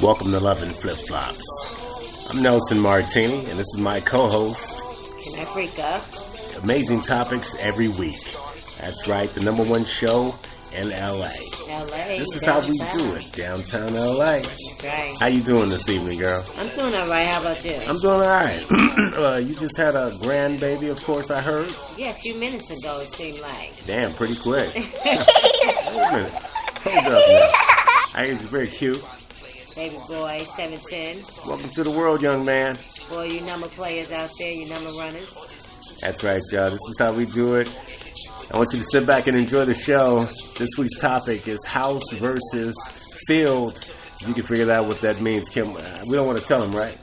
Welcome to Love and Flip Flops. I'm Nelson Martini, and this is my co-host, Spreaker. Amazing topics every week. That's right, the number one show in LA. This is how we do it, downtown LA. That's right. How you doing this evening, girl? I'm doing all right. How about you? I'm doing all right. You just had a grandbaby, of course, I heard. Yeah, a few minutes ago, it seemed like. Damn, pretty quick. Wait a minute. Hold up now. I hear he's very cute. Baby boy, 17. Welcome to the world, young man. For you number players out there, you number runners. That's right, y'all. This is how we do it. I want you to sit back and enjoy the show. This week's topic is house versus field. You can figure out what that means, Kim. We don't want to tell them, right?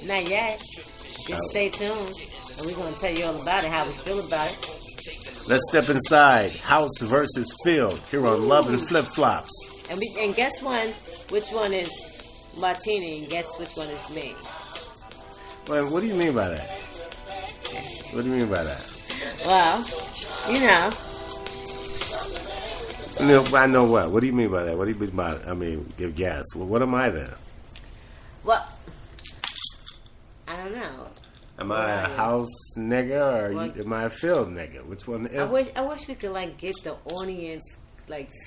Not yet. Just stay tuned. And we're going to tell you all about it, how we feel about it. Let's step inside. House versus field. Here on Love and Flip Flops. And guess which one is Martini, and guess which one is me. Well, what do you mean by that? What do you mean by that? Well, you know. I know what. What do you mean by that? What do you mean by it? I mean, give gas. Well, what am I then? Well, I don't know. Am I a house nigga or am I a field nigga? Which one? I wish we could get the audience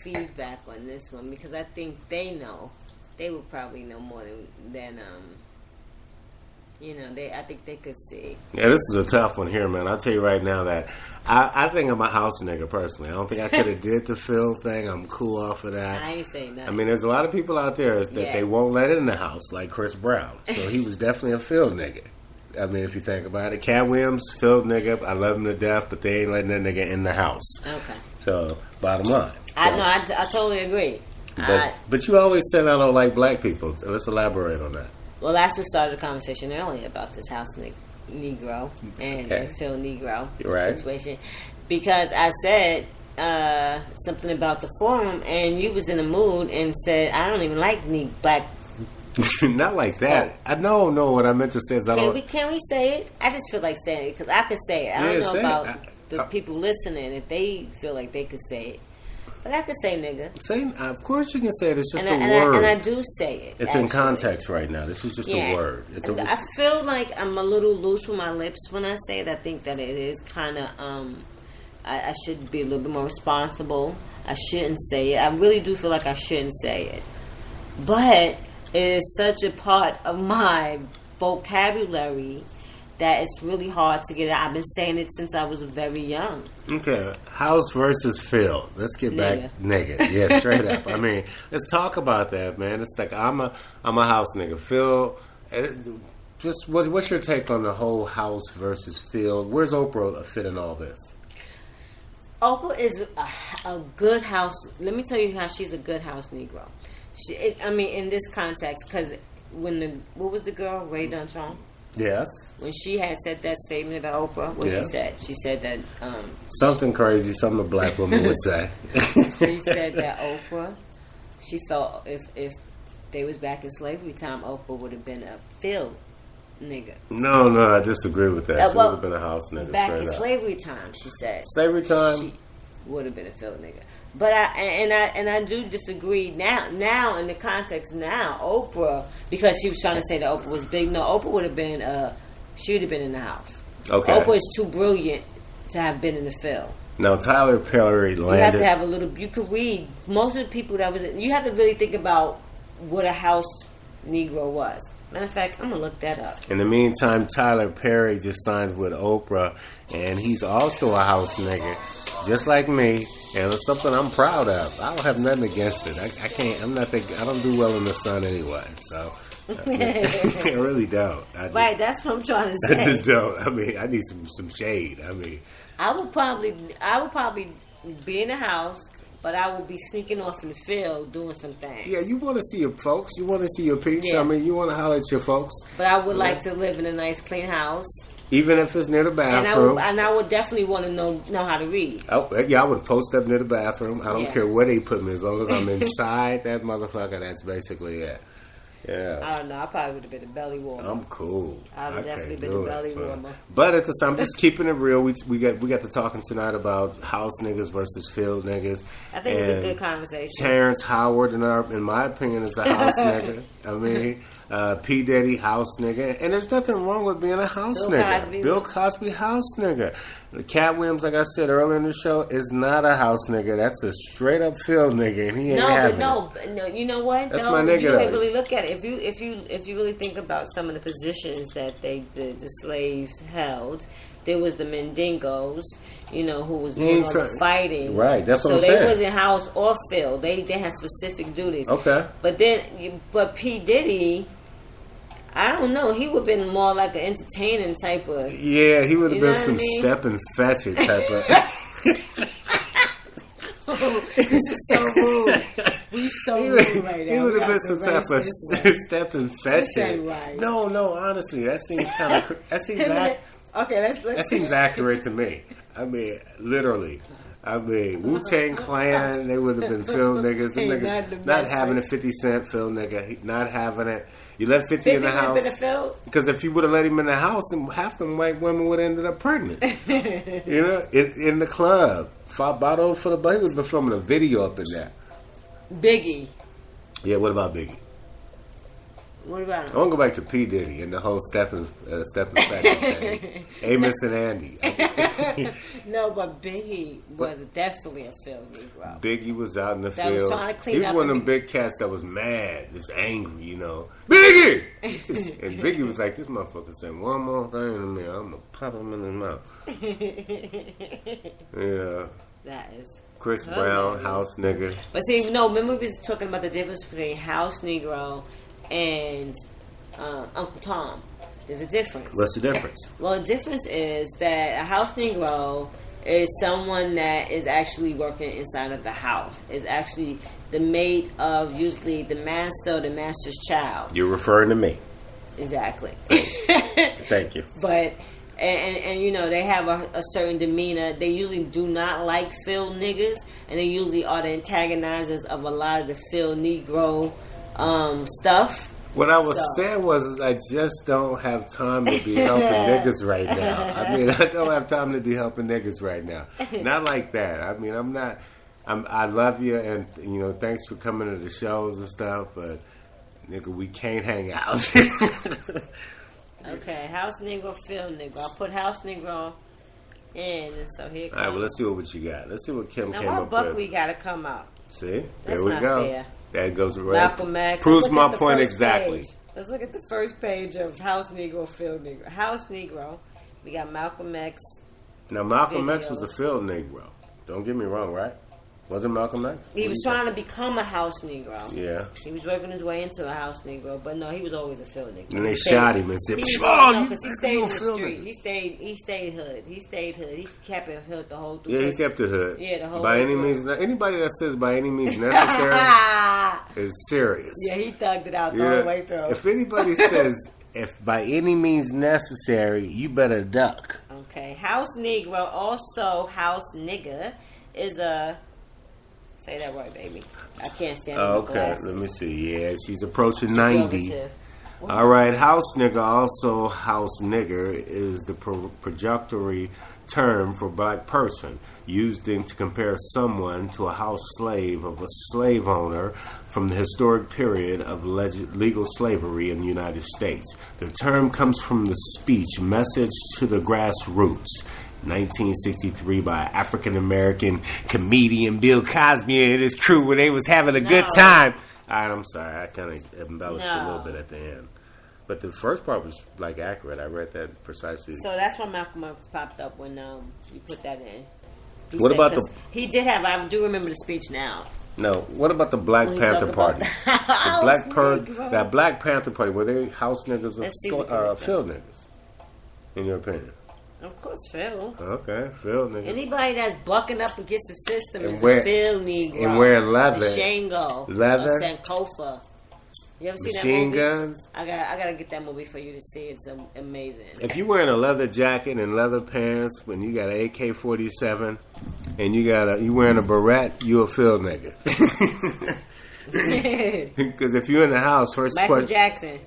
feedback on this one, because I think they know. They would probably know more than I think they could see. Yeah, this is a tough one here, man. I'll tell you right now that I think I'm a house nigga personally. I don't think I could have did the field thing. I'm cool off of that. I ain't saying nothing. I mean, there's a lot of people out there that they won't let in the house, like Chris Brown. So he was definitely a field nigga. I mean, if you think about it. Cat Williams, field nigga. I love him to death, but they ain't letting that nigga in the house. Okay. So, bottom line. I totally agree. But you always said I don't like black people. So let's elaborate on that. Well, that's what started the conversation earlier about this house Negro and Phil Negro situation. Because I said something about the forum, and you was in a mood and said, I don't even like black. Not like that. I know what I meant to say is I don't. Can we say it? I just feel like saying it because I could say it. I don't know about the people listening if they feel like they could say it. But I could say nigga. Of course you can say it. It's just a word. And I do say it. It's in context right now. This is just a word. I feel like I'm a little loose with my lips when I say it. I think that it is kind of, I should be a little bit more responsible. I shouldn't say it. I really do feel like I shouldn't say it. But it is such a part of my vocabulary that it's really hard to get out. I've been saying it since I was very young. Okay, house versus field. Let's get back nigga. Yeah, straight up. I mean, let's talk about that, man. It's like I'm a house nigga. Phil, just what's your take on the whole house versus field? Where's Oprah fit in all this? Oprah is a good house. Let me tell you how she's a good house Negro. In this context, because what was the girl, Ray Dunchon? Yes. When she had said that statement about Oprah, she said? She said that... something crazy, something a black woman would say. She said that Oprah, she felt if they was back in slavery time, Oprah would have been a field nigga. No, I disagree with that. She would have been a house nigga. Back in slavery time, she said. Slavery time? She would have been a field nigga. But I do disagree now in the context now. Oprah, because she was trying to say that Oprah was big. No, Oprah would have been she would have been in the house. Okay. Oprah is too brilliant to have been in the field. Now Tyler Perry landed. You have to have a little. You could read most of the people that was. You have to really think about what a house Negro was. Matter of fact, I'm gonna look that up. In the meantime, Tyler Perry just signed with Oprah, and he's also a house nigga, just like me. And it's something I'm proud of. I don't have nothing against it. I can't. I don't do well in the sun anyway. So I really don't. Right. That's what I'm trying to say. I just don't. I mean, I need some shade. I mean, I would probably be in the house, but I would be sneaking off in the field doing some things. Yeah, you want to see your folks. You want to see your peeps. Yeah. I mean, you want to holler at your folks. But I would like to live in a nice, clean house. Even if it's near the bathroom. And I would definitely want to know how to read. Oh, yeah, I would post up near the bathroom. I don't care where they put me. As long as I'm inside that motherfucker, that's basically it. Yeah. I don't know. I probably would have been a belly warmer. I'm cool. I would definitely can't been do a belly it, warmer. But at the time, just keeping it real. We got to talking tonight about house niggas versus field niggas. I think it's a good conversation. Terrence Howard, in my opinion, is a house nigga. I mean, P. Diddy, house nigga. And there's nothing wrong with being a house nigga. Bill Cosby, house nigga. Cat Williams, like I said earlier in the show, is not a house nigga. That's a straight up field nigga, and he ain't having it. No, you know what? That's my nigga. You didn't really look at it. If you really think about some of the positions that the slaves held, there was the Mendingos, who was doing all the fighting. Right, that's what I'm saying. So they wasn't house or field. They had specific duties. Okay. But P. Diddy, I don't know. He would have been more like an entertaining type of. Yeah, he would have been some step and fetch it type of. This is so rude. We so rude right now. He would have been some type of step and fetch it. Right. No, honestly, that seems kind of. That seems that seems accurate to me. I mean, literally. I mean, Wu-Tang Clan, they would have been field niggas. Not having a 50 Cent field nigga. Not having it. You let 50 in the house. Because if you would have let him in the house, then half them white women would have ended up pregnant. In the club. 5 bottles for the buddy. He would have been filming a video up in there. Biggie. Yeah, what about Biggie? What about him? I want to go back to P. Diddy and the whole step and thing. Amos and Andy. No, but Biggie was definitely a field Negro. Biggie was out in the that field. Was trying to clean he was up one of them big cats that was mad, just angry, Biggie! And Biggie was like, this motherfucker said one more thing to me, I'm going to pop him in his mouth. Yeah. That is Chris Brown, house nigga. But see, remember we was talking about the difference between house Negro and Uncle Tom. There's a difference. What's the difference? Well, the difference is that a house Negro is someone that is actually working inside of the house. Is actually the mate of usually the master or the master's child. You're referring to me. Exactly. Thank you. But and they have a certain demeanor. They usually do not like field niggas, and they usually are the antagonizers of a lot of the field Negro stuff. What I was saying was I just don't have time to be helping niggas right now. I mean, I don't have time to be helping niggas right now. Not like that. I mean, I love you, and thanks for coming to the shows and stuff, but nigga, we can't hang out. Okay, house Negro, field Negro. I'll put house Negro in, and so here it comes. All right, well, let's see what you got. Let's see what Kim came up with. Now, what we got to come out? See? That's there we not go. Fair. That goes right. Malcolm X. Proves my point exactly. Page. Let's look at the first page of House Negro, Field Negro. House Negro. We got Malcolm X. Now, Malcolm X was a field Negro. Don't get me wrong, right? Wasn't Malcolm X? He was trying to become a house Negro. Yeah. He was working his way into a house Negro, but no, he was always a field Negro. And they shot him and said, because he stayed in the street. He stayed hood. He kept it hood the whole time. Yeah, he kept it hood. Yeah, the whole by any means, anybody that says by any means necessary is serious. Yeah, he thugged it out the whole way through. If anybody says, if by any means necessary, you better duck. Okay. House Negro, also house nigga, is a... Say that word, baby. I can't stand it. Okay, let me see. Yeah, she's approaching 90. All right, house nigga, also house nigger, is the projectory term for black person, used to compare someone to a house slave of a slave owner from the historic period of legal slavery in the United States. The term comes from the speech Message to the Grassroots, 1963, by African-American comedian Bill Cosby and his crew when they was having a good time. All right, I'm sorry. I kind of embellished a little bit at the end. But the first part was, accurate. I read that precisely. So that's when Malcolm X popped up when you put that in. What about He did have... I do remember the speech now. No. What about the Black Panther Party? That Black Panther Party, were they house niggas or field niggas? In your opinion? Of course, Phil. Okay, Phil nigga. Anybody that's bucking up against the system is a Phil Negro. And wearing leather. Shango. Leather. Sankofa. You ever seen that movie? Machine guns. I gotta get that movie for you to see. It's amazing. If you wearing a leather jacket and leather pants, when you got an AK-47 and you wearing a beret, you a Phil nigga. Because if you're in the house, first Michael question. Jackson.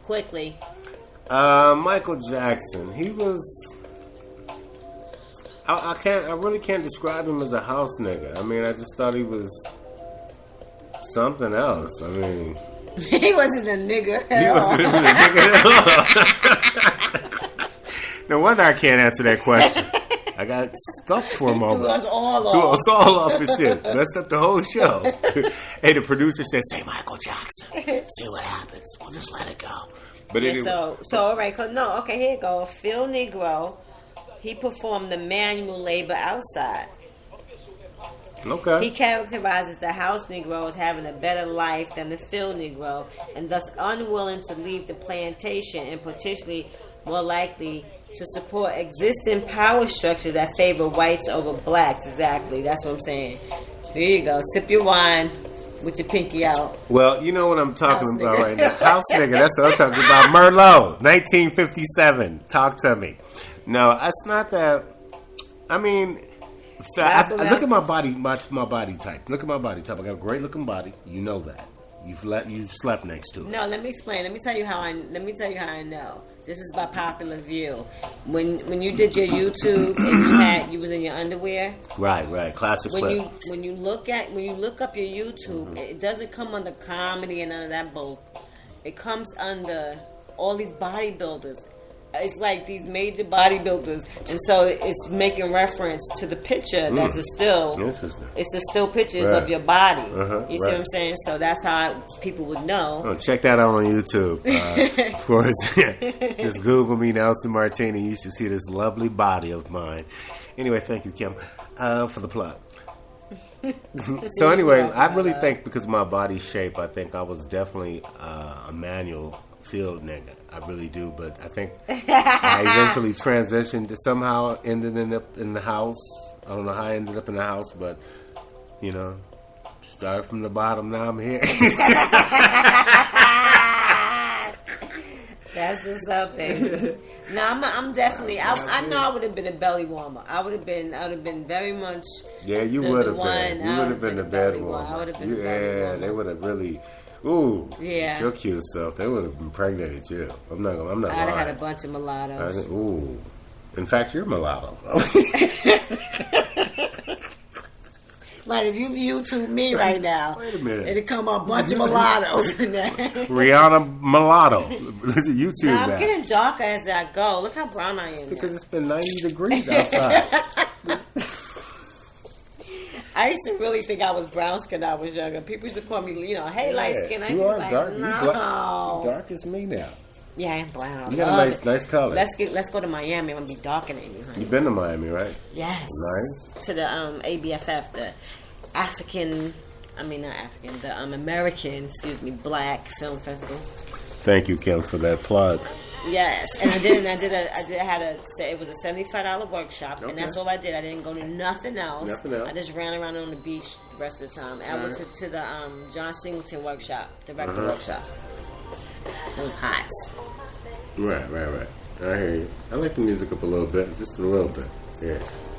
Quickly. Michael Jackson. He was. I really can't describe him as a house nigga. I mean, I just thought he was something else. I mean, he wasn't a nigga at he all. wasn't even a nigga at all. No wonder I can't answer that question. I got stuck for a moment. Threw us all Threw off. us all off and shit. Messed up the whole show. Hey, the producer said, "Say Michael Jackson. See what happens. We'll just let it go." But Yeah, anyway. so all right, okay, here you go. Phil Negro, he performed the manual labor outside. Okay. He characterizes the house Negro as having a better life than the field Negro, and thus unwilling to leave the plantation and potentially more likely to support existing power structures that favor whites over blacks. Exactly, that's what I'm saying. There you go. Sip your wine with your pinky out. Well, you know what I'm talking House about nigga. right now. House nigga, that's what I'm talking about. Merlot, 1957. Talk to me. No, it's not that. I mean, I look at my body, my body type. Look at my body type. I got a great looking body. You know that. You've slept next to it. No, let me explain. Let me tell you how I know. This is by popular view. When you did your YouTube and you was in your underwear. Right. Classic clip. When you look up your YouTube, it doesn't come under comedy and none of that bull. It comes under all these bodybuilders. It's like these major bodybuilders, and so it's making reference to the picture that's a still. Interesting. It's the still pictures Right. of your body. You see right. what I'm saying? So that's how people would know. Oh, check that out on YouTube. Of course, just Google me, Nelson Martini. You should see this lovely body of mine. Anyway, thank you, Kim, for the plug. So anyway, I really think because of my body shape, I think I was definitely a manual field nigga. I really do, but I think I eventually transitioned to somehow ended up in the house. I don't know how I ended up in the house, but you know, started from the bottom. Now I'm here. That's what's up, baby. No, I'm definitely. I know I would have been a belly warmer. I would have been very much. Yeah, you would have been. You would have been the bed warmer. I would have been. Yeah, they would have really. Ooh, yeah. Your cute self. They would have impregnated you. I'm not. I'd have had a bunch of mulattoes. Ooh. In fact, you're mulatto. Like if you YouTube me right now, Wait a minute. it'll come up a bunch of mulattoes in there. Rihanna mulatto. YouTube Now, I'm that. getting darker as I go. Look how brown I am. Because now. it's been 90 degrees outside. I used to really think I was brown skinned when I was younger. People used to call me, hey, light skin. I used You to are be like, dark. no. You black. Dark as me now. Yeah, I am brown. You got a nice color. Let's go to Miami. I'm gonna be darker than you, honey. You've been to Miami, right? Yes. Nice. To the ABFF, the American, Black Film Festival. Thank you, Kim, for that plug. Yes, and I it was a $75 workshop, and that's all I did. I didn't go to nothing else. I just ran around on the beach the rest of the time. I went to the John Singleton workshop, director workshop. It was hot. Right. I hear you. I like the music up a little bit, just a little bit. Yeah.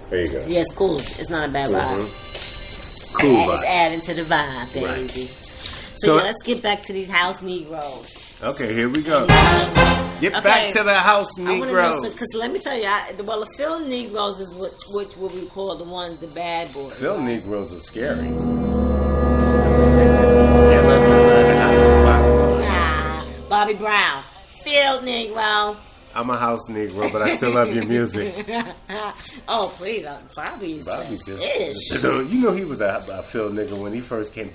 There you go. Yeah, it's cool. It's not a bad vibe. Cool vibe. It's adding to the vibe, baby. Right. So let's get back to these house Negroes. Okay, here we go. Get back to the house Negroes. Because let me tell you, the Phil Negroes is what we call the ones, the bad boys. Phil Negroes are scary. Can't let them inside the house. Nah, Bobby Brown, Phil Negro. I'm a house Negro, but I still love your music. Oh, please, Bobby just ish. You know he was a Phil nigga when he first came.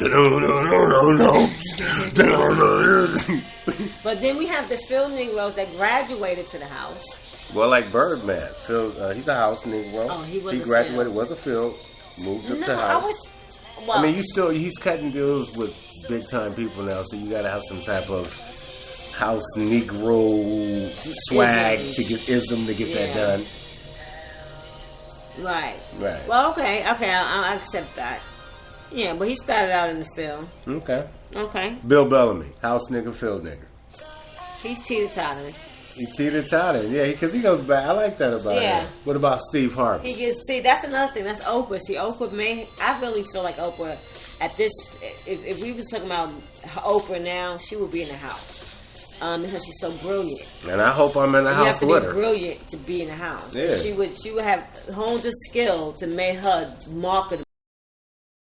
But then we have the Phil Negroes that graduated to the house. Well, like Birdman, Phil, he's a house Negro. Oh, he graduated, was a Phil, moved up to house. I mean, he's cutting deals with big time people now, so you got to have some type of house Negro swag to get that done. Right. Well, okay, I accept that. Yeah, but he started out in the film. Okay. Okay. Bill Bellamy, house nigga, Phil nigga. He's teeter-tottering. He teeter-totter. Yeah, because he goes back. I like that about him. What about Steve Harvey? See, that's another thing. That's Oprah. See, I really feel like Oprah, at this, if we was talking about Oprah now, she would be in the house. Because she's so brilliant. And I hope I'm in the house with her. You have to be brilliant to be in the house. Yeah. She would have honed a skill to make her marketable.